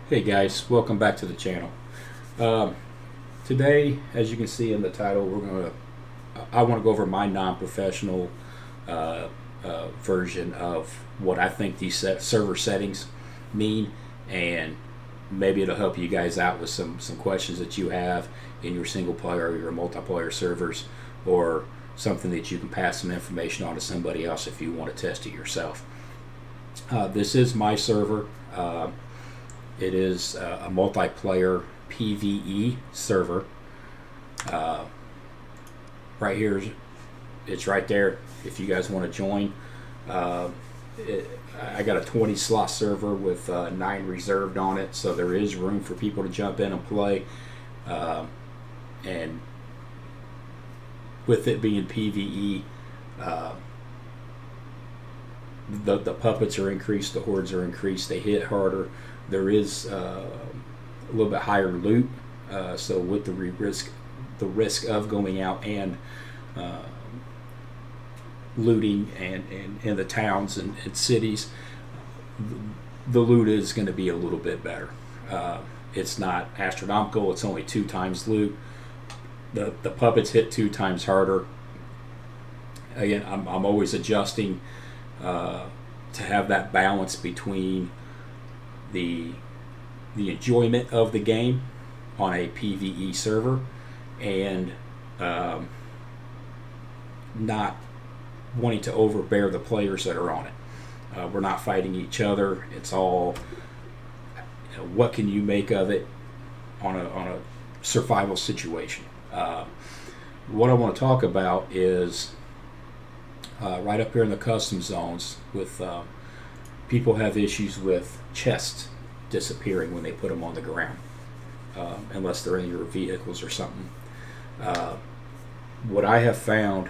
Hey guys, welcome back to the channel. Today, as you can see in the title, I want to go over my non-professional version of what I think these server settings mean, and maybe it'll help you guys out with some questions that you have in your single player or your multiplayer servers, or something that you can pass some information on to somebody else if you want to test it yourself. This is my server. It is a multiplayer PvE server. Right here, it's right there if you guys want to join. I got a 20 slot server with 9 reserved on it, so there is room for people to jump in and play. And with it being PvE, the puppets are increased, the hordes are increased, they hit harder. There is a little bit higher loot, so with the risk of going out and looting and in the towns and cities, the loot is going to be a little bit better. It's not astronomical. It's only 2 times loot. The puppets hit 2 times harder. Again, I'm always adjusting to have that balance between the enjoyment of the game on a PvE server and not wanting to overbear the players that are on it. We're not fighting each other. It's all, what can you make of it on a survival situation. What I want to talk about is right up here in the custom zones with people have issues with chests disappearing when they put them on the ground, unless they're in your vehicles or something. What I have found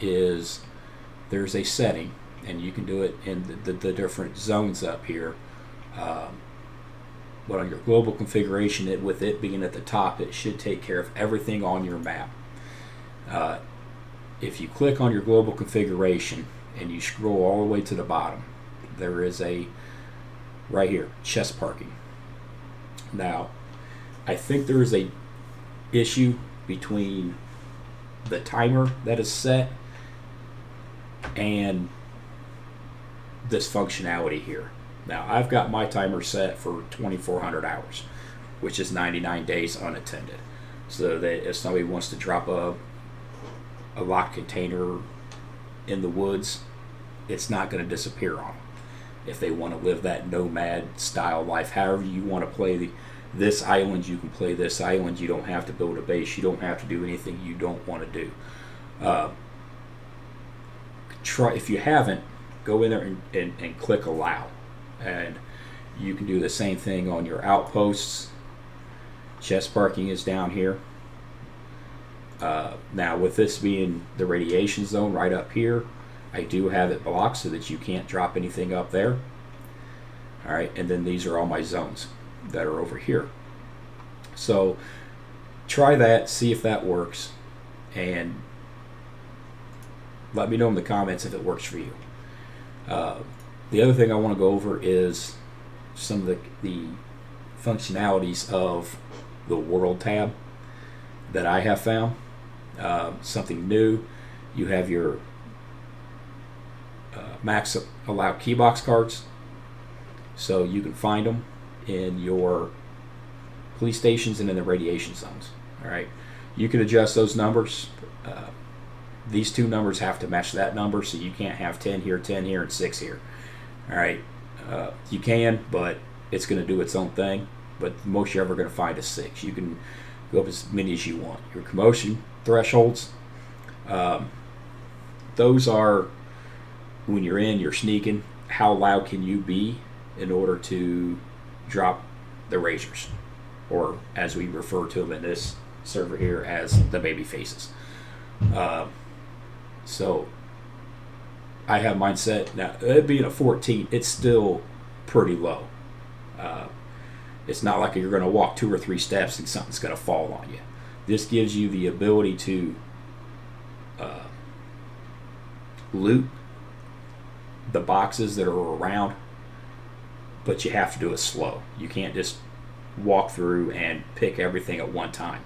is there's a setting, and you can do it in the different zones up here. But on your global configuration, with it being at the top, it should take care of everything on your map. If you click on your global configuration and you scroll all the way to the bottom, there is a, right here, chest parking. Now, I think there is a issue between the timer that is set and this functionality here. Now, I've got my timer set for 2,400 hours, which is 99 days unattended. So that if somebody wants to drop a locked container in the woods, it's not going to disappear on them. If they want to live that nomad style life, however you want to play this island, you can play this island. You don't have to build a base. You don't have to do anything you don't want to do. If you haven't, go in there and click allow, and you can do the same thing on your outposts. Chest parking is down here. Now, with this being the radiation zone right up here, I do have it blocked so that you can't drop anything up there. Alright, and then these are all my zones that are over here. So try that, see if that works, and let me know in the comments if it works for you. The other thing I want to go over is some of the functionalities of the world tab that I have found. Something new. You have your max allowed keybox cards, so you can find them in your police stations and in the radiation zones. All right, you can adjust those numbers. These 2 numbers have to match that number, so you can't have 10 here, and 6 here. All right, you can, but it's going to do its own thing. But the most you're ever going to find is 6. You can go up as many as you want. Your commotion thresholds, those are when you're sneaking, how loud can you be in order to drop the razors, or as we refer to them in this server here as the baby faces. So I have mine set. Now, it being a 14, it's still pretty low. It's not like you're going to walk 2 or 3 steps and something's going to fall on you. This gives you the ability to loot the boxes that are around, but you have to do it slow. You can't just walk through and pick everything at one time.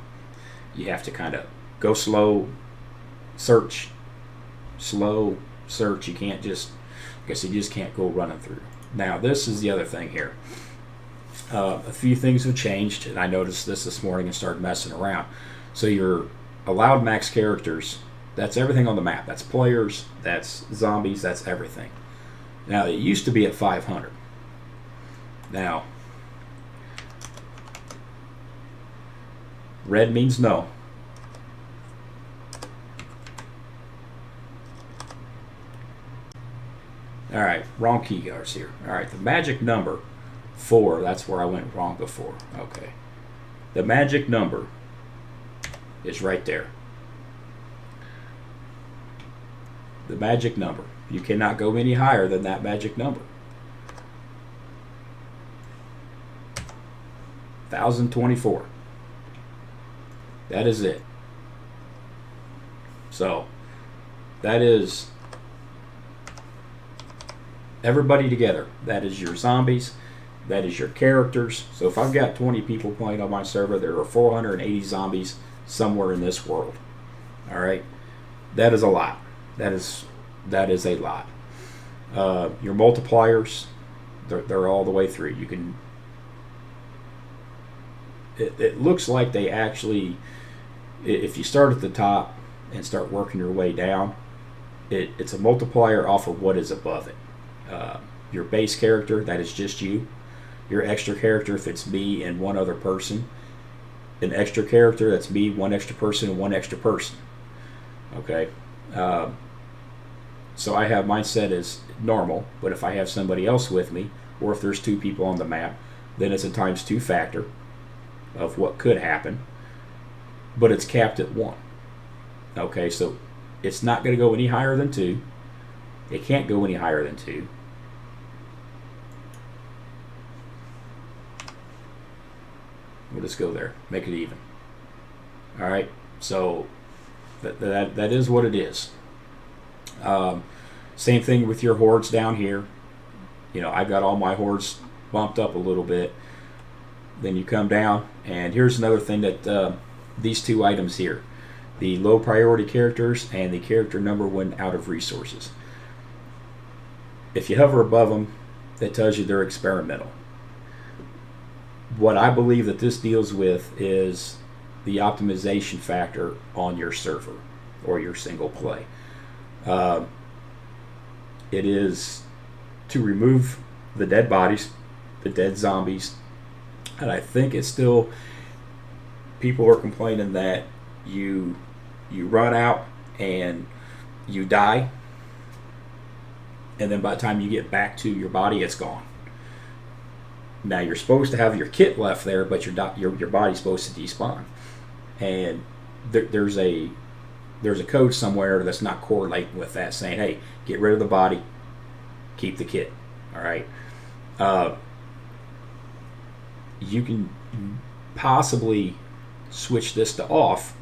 You have to kind of go slow, search, slow, search. You can't just, I guess you just can't go running through. Now, this is the other thing here. A few things have changed, and I noticed this morning and started messing around. So your allowed max characters, that's everything on the map. That's players, that's zombies, that's everything. Now, it used to be at 500. Now, red means no. All right, wrong key guards here. All right, the magic number 4, that's where I went wrong before. Okay. The magic number is right there. The magic number. You cannot go any higher than that magic number. 1,024. That is it. So, that is everybody together. That is your zombies. That is your characters. So if I've got 20 people playing on my server, there are 480 zombies somewhere in this world. All right, that is a lot. That is a lot. Your multipliers, they're all the way through. You can. It looks like they actually, if you start at the top and start working your way down, it's a multiplier off of what is above it. Your base character, that is just you. Your extra character, if it's me and one other person. An extra character, that's me, one extra person, and one extra person. Okay. So I have mine set as normal, but if I have somebody else with me, or if there's 2 people on the map, then it's a ×2 factor of what could happen, but it's capped at 1. Okay, so it's not going to go any higher than 2. It can't go any higher than 2. We'll just go there, make it even. All right, so that is what it is. Same thing with your hordes down here. You know, I've got all my hordes bumped up a little bit. Then you come down, and here's another thing that these 2 items here, the low priority characters and the character number when out of resources. If you hover above them, that tells you they're experimental. What I believe that this deals with is the optimization factor on your server or your single play. It is to remove the dead bodies, the dead zombies, and I think it's still, people are complaining that you run out and you die, and then by the time you get back to your body, it's gone. Now you're supposed to have your kit left there, but your body's supposed to despawn, and there's a code somewhere that's not correlating with that, saying, hey, get rid of the body, keep the kit. All right. You can possibly switch this to off,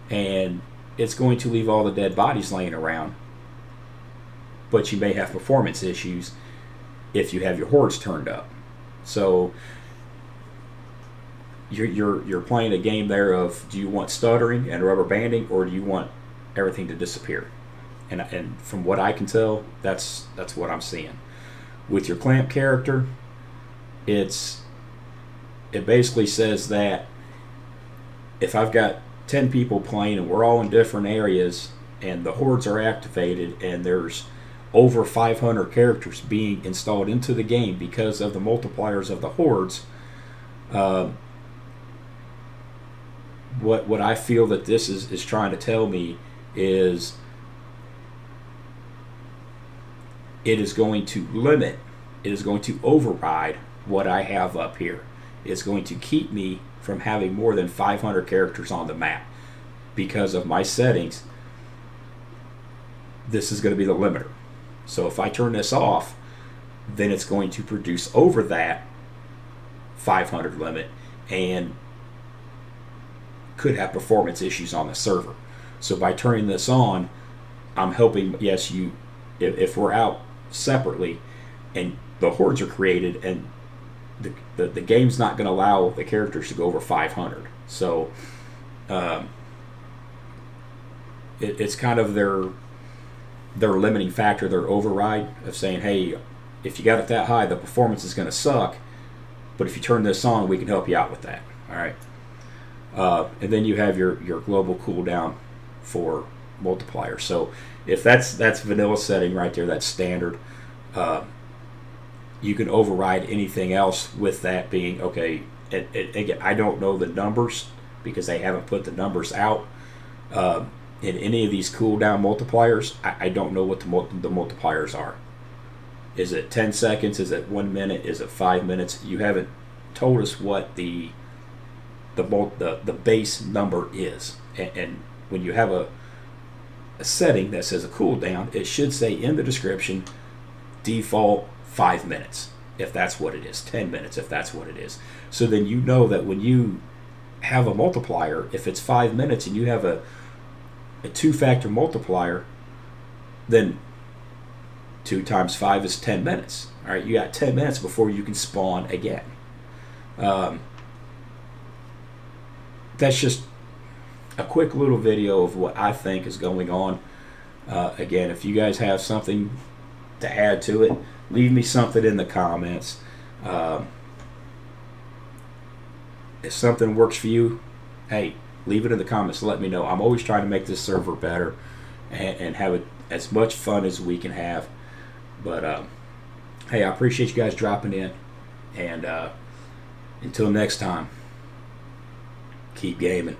and it's going to leave all the dead bodies laying around, but you may have performance issues if you have your hordes turned up. So you're playing a game there of, do you want stuttering and rubber banding, or do you want everything to disappear? And from what I can tell, that's what I'm seeing. With your clamp character, it basically says that if I've got 10 people playing and we're all in different areas and the hordes are activated and there's over 500 characters being installed into the game because of the multipliers of the hordes, what I feel that this is trying to tell me is it is going to limit, it is going to override what I have up here. It's going to keep me from having more than 500 characters on the map because of my settings. This is going to be the limiter. So if I turn this off, then it's going to produce over that 500 limit and could have performance issues on the server. So by turning this on, I'm helping, yes, if we're out separately and the hordes are created and the game's not going to allow the characters to go over 500. So it's kind of their limiting factor, their override of saying, hey, if you got it that high, the performance is going to suck. But if you turn this on, we can help you out with that. All right. And then you have your global cooldown for multiplier. So if that's vanilla setting right there, that's standard. You can override anything else with that being okay. Again, I don't know the numbers because they haven't put the numbers out in any of these cooldown multipliers. I don't know what the multipliers are. Is it 10 seconds? Is it 1 minute? Is it 5 minutes? You haven't told us what the base number is. And when you have a setting that says a cooldown, it should say in the description default 5 minutes if that's what it is, 10 minutes if that's what it is. So then you know that when you have a multiplier, if it's 5 minutes and you have a 2-factor multiplier, then 2 times 5 is 10 minutes. All right, you got 10 minutes before you can spawn again. That's just a quick little video of what I think is going on. Again, if you guys have something to add to it, leave me something in the comments. If something works for you, hey, leave it in the comments. Let me know. I'm always trying to make this server better and have it as much fun as we can have. But hey, I appreciate you guys dropping in. And until next time, keep gaming.